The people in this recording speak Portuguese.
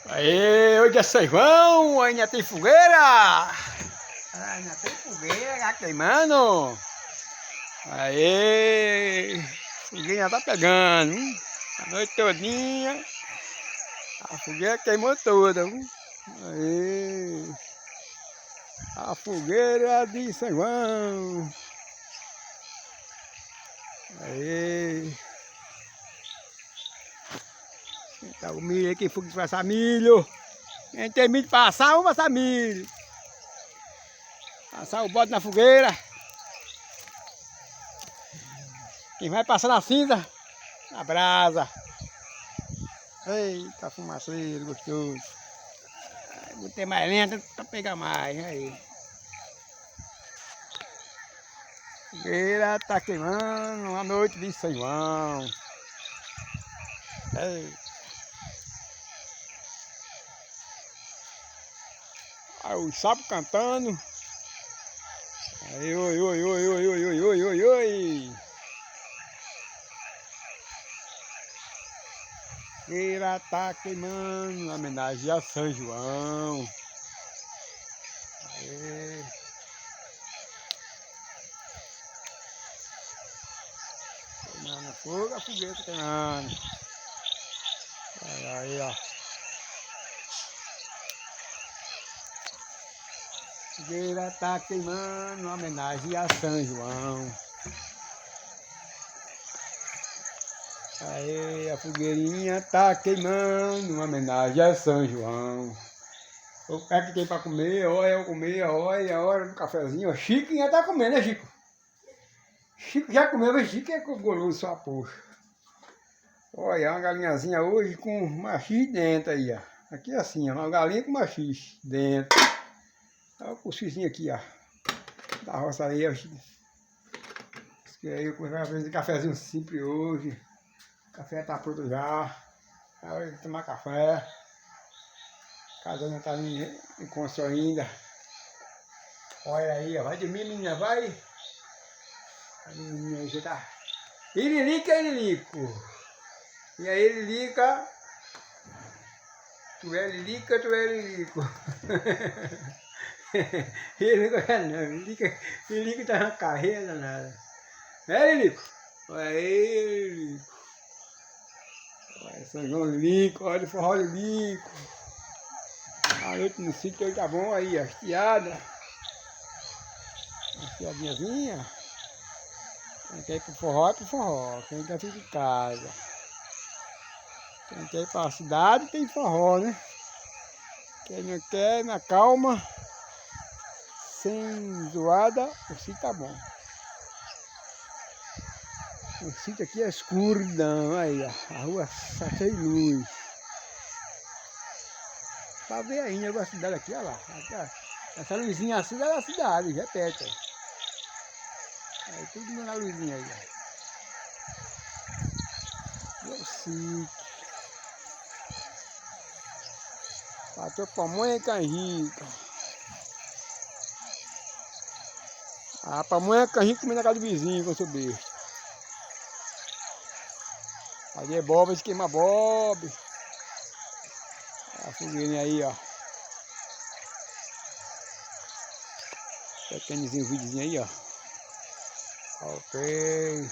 Aê, hoje é São João, ainda tem fogueira! Ainda tem fogueira já queimando! Aê, fogueira tá pegando, a noite todinha, a fogueira queimou toda, Aê, a fogueira de São João! Aê! Tá o milho aqui, fogo de passar milho! Quem tem milho para assar, vamos passar milho! Passar o bode na fogueira! Quem vai passar na cinza, na brasa. Eita, fumaceiro gostoso. Botei mais lenta para pegar mais. Aí. Fogueira tá queimando a noite de São João. Aí os sapos cantando. Aí, oi, oi, oi, oi, oi, oi, oi, oi, oi. Fogueira tá queimando em homenagem a São João. Aí. Queimando fogo, a fogueira tá queimando. Olha aí, ó. Fogueira tá queimando em homenagem a São João. Aí a fogueirinha tá queimando em homenagem a São João. Eu pego quem pra comer, olha eu comer, olha a hora do cafezinho. Chico já tá comendo, né, Chico? Chico já comeu, mas Chico é goloso só, poxa. Olha, uma galinhazinha hoje com machixe dentro aí, ó. Aqui assim, ó, uma galinha com machixe dentro. Olha o cuscuzinho aqui, ó. Da roça aí, ó. Aí eu comecei a fazer cafezinho simples hoje. O café tá pronto já. É hora de tomar café. Cada um tá em condição ainda. Olha aí, ó. Vai de mim, menina, vai. Vai de mim, aí você tá. Irilica, Irilico. E aí, Irilica. Tu é Irilica, tu é Irilico. Irilica não. Irilica tá na carreira, nada. É, Irilico? Olha aí, Irilico. Olha São João Irilico, olha o forró Irilico. A noite no sítio hoje tá bom aí, a estiada. Uma estiadinhazinha. Quem quer ir pro forró é pro forró. Quem quer ficar em casa. Quem quer ir pra cidade tem forró, né? Quem não quer, na calma, sem zoada, o sítio tá bom. O sítio aqui é escuridão, aí ó. A rua tá cheia de luz. Pra ver ainda a cidade aqui, olha lá. Essa luzinha assim é da cidade, já é perto. Aí tudo na luzinha aí, ó. E é o sítio. Bateu pamonha e canjica. A pamonha e canjica comendo na casa do vizinho com o seu besta. Fazer boba, esquema bob. A fogueirinha aí, ó. Pequenininho videozinho aí, ó. Ok.